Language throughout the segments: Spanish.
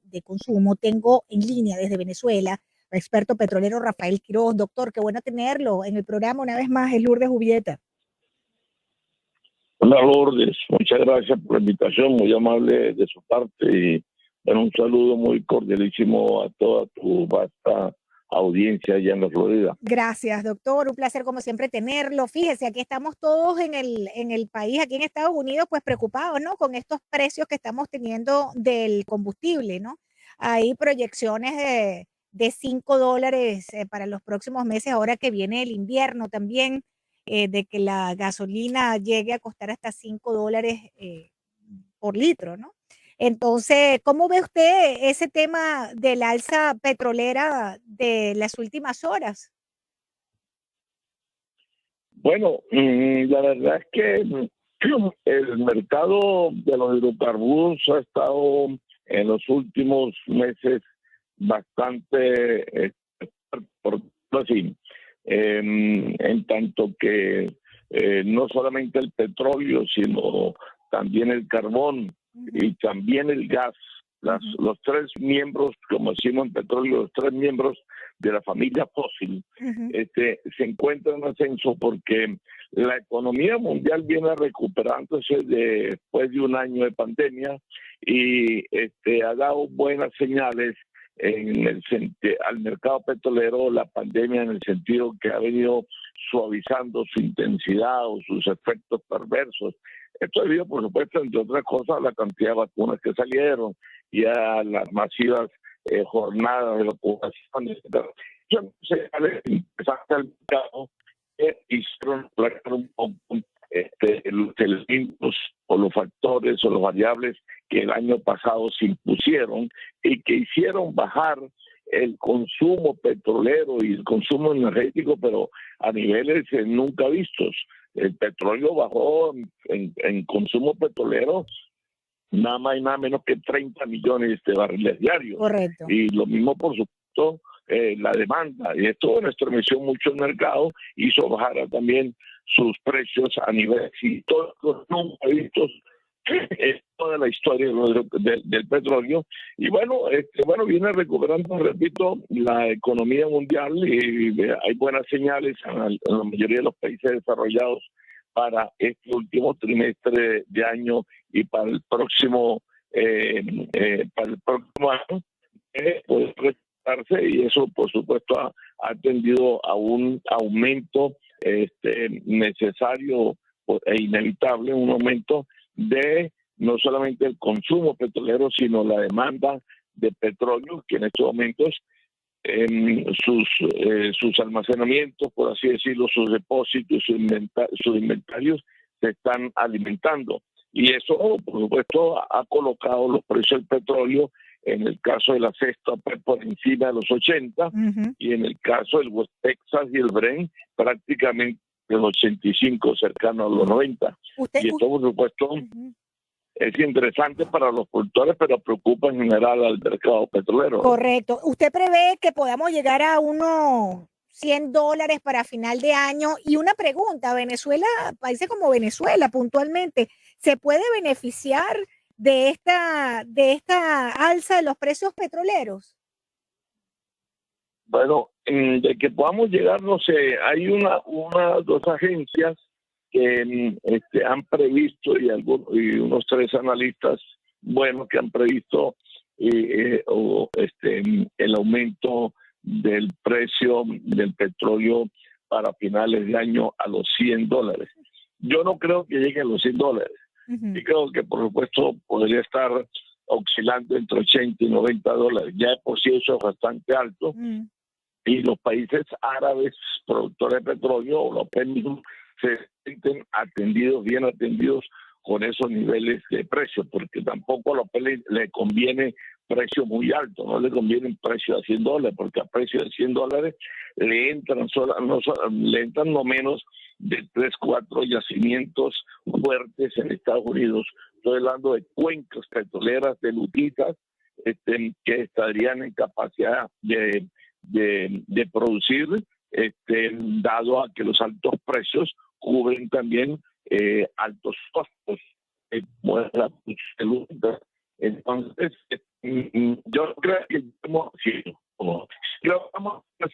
de consumo. Tengo en línea desde Venezuela al experto petrolero Rafael Quiroz. Doctor, qué bueno tenerlo en el programa una vez más, es Lourdes Jubieta. Hola Lourdes, muchas gracias por la invitación, muy amable de su parte y bueno, un saludo muy cordialísimo a toda tu vasta audiencia allá en la Florida. Gracias, doctor. Un placer como siempre tenerlo. Fíjese, aquí estamos todos en el país, aquí en Estados Unidos, pues preocupados, ¿no? Con estos precios que estamos teniendo del combustible, ¿no? Hay proyecciones de $5 para los próximos meses, ahora que viene el invierno también, de que la gasolina llegue a costar hasta $5 por litro, ¿no? Entonces, ¿cómo ve usted ese tema del alza petrolera de las últimas horas? Bueno, la verdad es que el mercado de los hidrocarburos ha estado en los últimos meses bastante, por decirlo así, en tanto que no solamente el petróleo, sino también el carbón y también el gas. Los tres miembros, como decimos en petróleo, los tres miembros de la familia fósil, se encuentran en ascenso porque la economía mundial viene recuperándose después de un año de pandemia y ha dado buenas señales al mercado petrolero la pandemia, en el sentido que ha venido suavizando su intensidad o sus efectos perversos. Esto debido, por supuesto, entre otras cosas, a la cantidad de vacunas que salieron y a las masivas jornadas de vacunación, etc. Señales interesantes al mercado que hicieron un poco los elementos o los factores o los variables que el año pasado se impusieron y que hicieron bajar el consumo petrolero y el consumo energético, pero a niveles nunca vistos. El petróleo bajó en consumo petrolero nada más y nada menos que 30 millones de barriles diarios. Correcto. Y lo mismo, por supuesto, la demanda. Y esto estremeció mucho el mercado, hizo bajar también sus precios a niveles históricos nunca vistos en toda la historia del petróleo. Y bueno, viene recuperando, repito, la economía mundial y hay buenas señales en la mayoría de los países desarrollados para este último trimestre de año y para el próximo año, puede recuperarse, y eso por supuesto ha tendido a un aumento necesario e inevitable, un aumento de no solamente el consumo petrolero, sino la demanda de petróleo, que en estos momentos sus almacenamientos, por así decirlo, sus depósitos, sus inventarios se están alimentando. Y eso, por supuesto, ha colocado los precios del petróleo, en el caso de la cesta, por encima de los 80, y en el caso del West Texas y el Brent, prácticamente de los 85, cercano a los 90. Y esto, por supuesto, es interesante para los productores, pero preocupa en general al mercado petrolero. Correcto. ¿Usted prevé que podamos llegar a unos $100 para final de año? Y una pregunta, Venezuela, países como Venezuela puntualmente, ¿se puede beneficiar de esta alza de los precios petroleros? Bueno, de que podamos llegar, no sé, hay dos agencias que han previsto, y unos tres analistas buenos que han previsto el aumento del precio del petróleo para finales de año a los $100. Yo no creo que llegue a los $100. Y creo que, por supuesto, podría estar oscilando entre 80 y $90. Ya de por sí eso es bastante alto. Y los países árabes productores de petróleo, o los PEMI, se sienten bien atendidos con esos niveles de precio, porque tampoco a los PEMI le conviene precio muy alto, no le conviene un precio de $100, porque a precio de $100 le entran no menos de 3, 4 yacimientos fuertes en Estados Unidos. Estoy hablando de cuencas petroleras de lutitas que estarían en capacidad de producir, dado a que los altos precios cubren también altos costos. Entonces, Yo creo que vamos a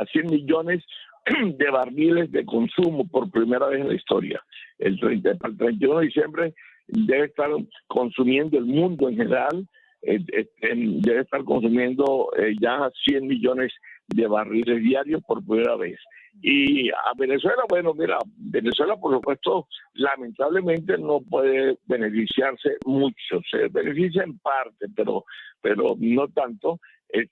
100 millones de barriles de consumo por primera vez en la historia. El 31 de diciembre debe estar consumiendo el mundo en general, debe estar consumiendo ya 100 millones de barriles diarios por primera vez. Y a Venezuela, bueno, mira, Venezuela por supuesto lamentablemente no puede beneficiarse mucho, se beneficia en parte, pero no tanto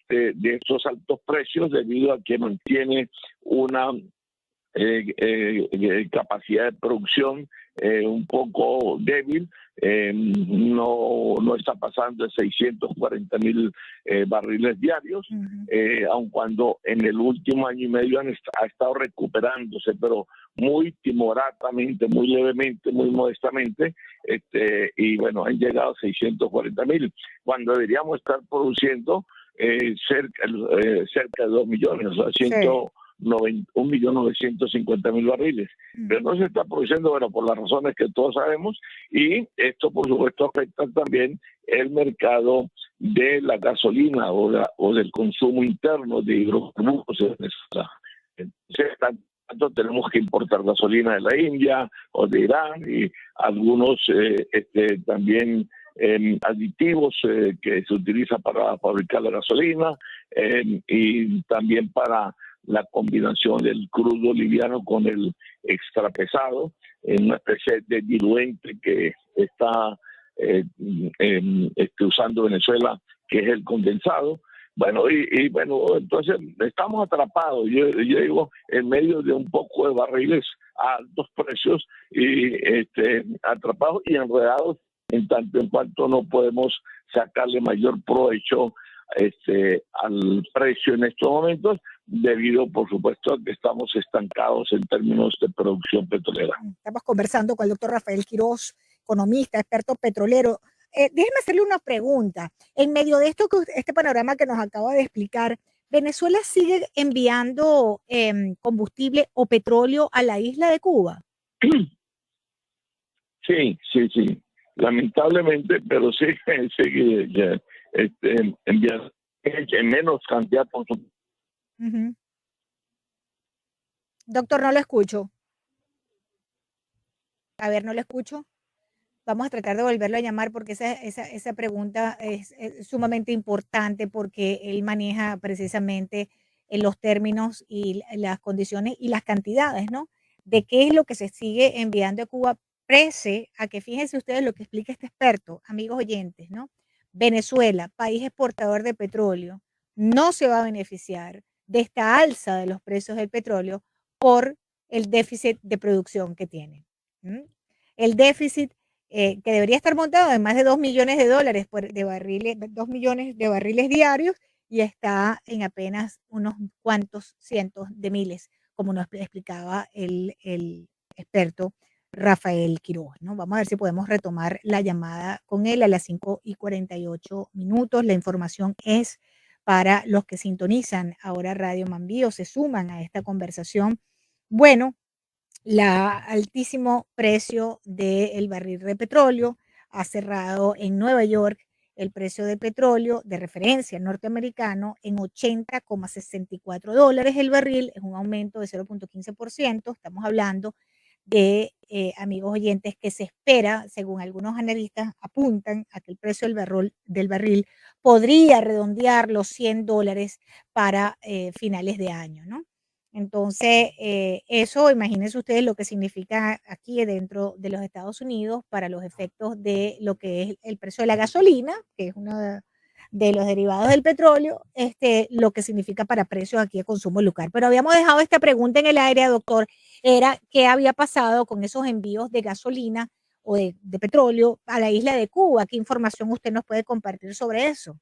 de estos altos precios debido a que mantiene una capacidad de producción un poco débil, no está pasando de 640,000 barriles diarios, aun cuando en el último año y medio ha estado recuperándose, pero muy timoratamente, muy levemente, muy modestamente, y bueno, han llegado a 640,000, cuando deberíamos estar produciendo cerca de 2 millones, o sea, 1.950.000 barriles, pero no se está produciendo, bueno, por las razones que todos sabemos, y esto por supuesto afecta también el mercado de la gasolina o del consumo interno de hidrocarburos en Venezuela. Entonces, tanto tenemos que importar gasolina de la India o de Irán y algunos también aditivos que se utilizan para fabricar la gasolina y también para la combinación del crudo liviano con el extrapesado, en una especie de diluente que está usando Venezuela, que es el condensado. Bueno, y bueno, entonces estamos atrapados, yo digo, en medio de un poco de barriles a altos precios y atrapados y enredados en tanto en cuanto no podemos sacarle mayor provecho al precio en estos momentos, debido, por supuesto, a que estamos estancados en términos de producción petrolera. Estamos conversando con el doctor Rafael Quiroz, economista, experto petrolero. Déjeme hacerle una pregunta. En medio de este panorama que nos acaba de explicar, ¿Venezuela sigue enviando combustible o petróleo a la isla de Cuba? Sí. Lamentablemente, pero sí sigue enviando en menos cantidad. Doctor, no lo escucho. A ver, no lo escucho. Vamos a tratar de volverlo a llamar porque esa pregunta es sumamente importante porque él maneja precisamente los términos y las condiciones y las cantidades, ¿no? De qué es lo que se sigue enviando a Cuba, prese a que fíjense ustedes lo que explica este experto, amigos oyentes, ¿no? Venezuela, país exportador de petróleo, no se va a beneficiar de esta alza de los precios del petróleo por el déficit de producción que tiene. El déficit que debería estar montado en más de 2 millones de dólares de barriles, 2 millones de barriles diarios, y está en apenas unos cuantos cientos de miles, como nos explicaba el experto Rafael Quiroz, ¿no? Vamos a ver si podemos retomar la llamada con él a las 5:48. La información es para los que sintonizan ahora Radio Mambí o se suman a esta conversación. Bueno, altísimo precio del barril de petróleo ha cerrado en Nueva York el precio de petróleo de referencia norteamericano en $80,64 el barril, es un aumento de 0.15%. Estamos hablando de, amigos oyentes, que se espera, según algunos analistas apuntan, a que el precio del barril podría redondear los $100 para finales de año, ¿no? Entonces, eso, imagínense ustedes lo que significa aquí dentro de los Estados Unidos para los efectos de lo que es el precio de la gasolina, que es uno de los derivados del petróleo, lo que significa para precios aquí de consumo local. Pero habíamos dejado esta pregunta en el aire, doctor, era qué había pasado con esos envíos de gasolina o de petróleo a la isla de Cuba. ¿Qué información usted nos puede compartir sobre eso?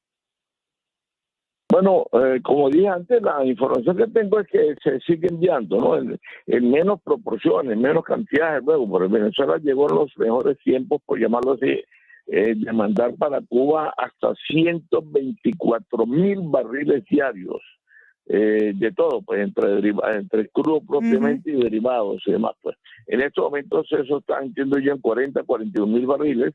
Bueno, como dije antes, la información que tengo es que se sigue enviando, ¿no? En menos proporciones, en menos cantidades. Luego, por Venezuela llegó en los mejores tiempos, por llamarlo así, de mandar para Cuba hasta 124,000 barriles diarios de todo, pues entre crudo propiamente y derivados y demás. Pues en estos momentos eso está, entiendo yo, en 41,000 barriles.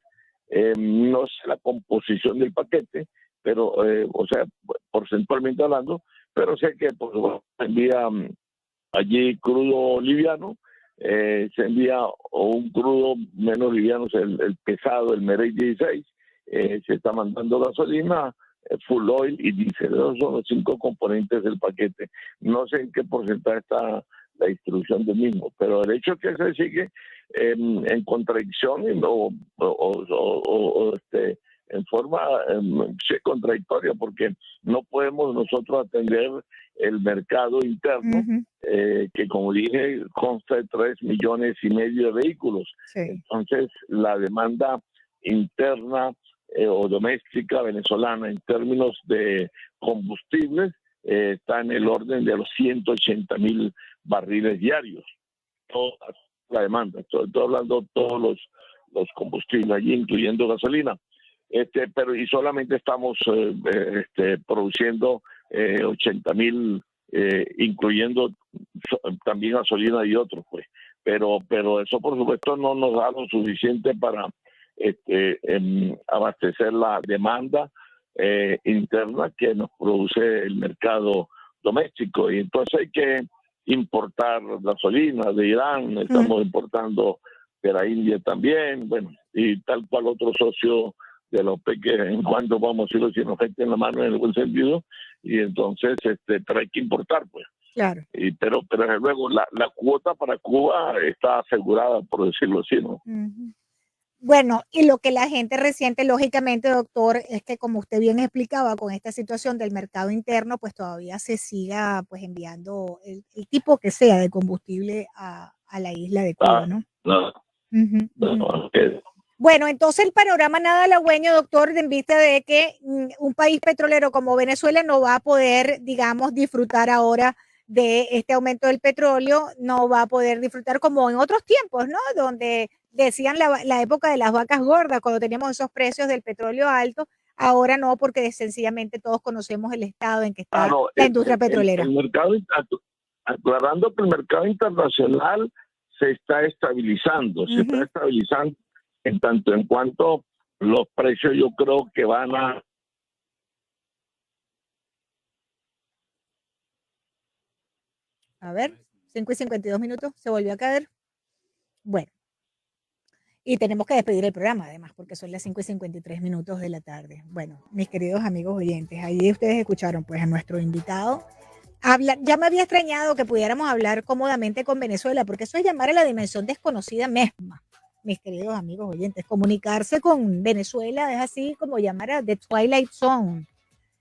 No sé la composición del paquete, pero, o sea, porcentualmente hablando, pero sé que pues, se envía allí crudo liviano, se envía un crudo menos liviano, el pesado, el Merey 16, se está mandando gasolina, full oil y diésel. Esos son los 5 componentes del paquete. No sé en qué porcentaje está la distribución del mismo, pero el hecho es que se sigue en contradicción en forma contradictoria, porque no podemos nosotros atender el mercado interno, que como dije consta de 3,5 millones de vehículos. Sí. Entonces la demanda interna o doméstica venezolana en términos de combustibles está en el orden de los 180,000 barriles diarios. Toda la demanda, estoy hablando de todos los combustibles allí, incluyendo gasolina. Pero y solamente estamos produciendo 80,000, incluyendo también gasolina y otros, pues. Pero eso, por supuesto, no nos da lo suficiente para abastecer la demanda interna que nos produce el mercado doméstico. Y entonces hay que importar gasolina de Irán, estamos importando de la India también, bueno, y tal cual otro socio de la OPEC, que en cuanto vamos a ir si nos meten la mano en el buen sentido, y entonces pero hay que importar, pues. Claro. Pero desde luego la cuota para Cuba está asegurada, por decirlo así, ¿no? Bueno, y lo que la gente resiente, lógicamente, doctor, es que como usted bien explicaba, con esta situación del mercado interno, pues todavía se siga pues enviando el tipo que sea de combustible a la isla de Cuba, ¿no? Bueno, entonces el panorama nada halagüeño, doctor, en vista de que un país petrolero como Venezuela no va a poder, digamos, disfrutar ahora de este aumento del petróleo, no va a poder disfrutar como en otros tiempos, ¿no? Donde decían la época de las vacas gordas, cuando teníamos esos precios del petróleo alto, ahora no, porque sencillamente todos conocemos el estado en que está la industria petrolera. El mercado, aclarando que el mercado internacional se está estabilizando, se está estabilizando en tanto en cuanto los precios yo creo que van a ver, 5:52, se volvió a caer. Bueno, y tenemos que despedir el programa además, porque son las 5:53 de la tarde. Bueno, mis queridos amigos oyentes, ahí ustedes escucharon pues a nuestro invitado. Ya me había extrañado que pudiéramos hablar cómodamente con Venezuela, porque eso es llamar a la dimensión desconocida misma, mis queridos amigos oyentes. Comunicarse con Venezuela es así como llamar a The Twilight Zone.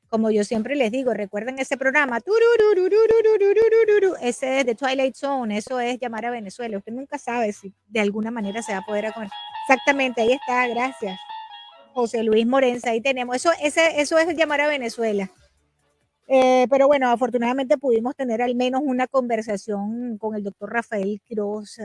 Como yo siempre les digo, recuerden ese programa, ese es The Twilight Zone, eso es llamar a Venezuela. Usted nunca sabe si de alguna manera se va a poder comer. Exactamente, ahí está, gracias. José Luis Morenza, ahí tenemos. Eso es llamar a Venezuela. Pero bueno, afortunadamente pudimos tener al menos una conversación con el doctor Rafael Quiroz,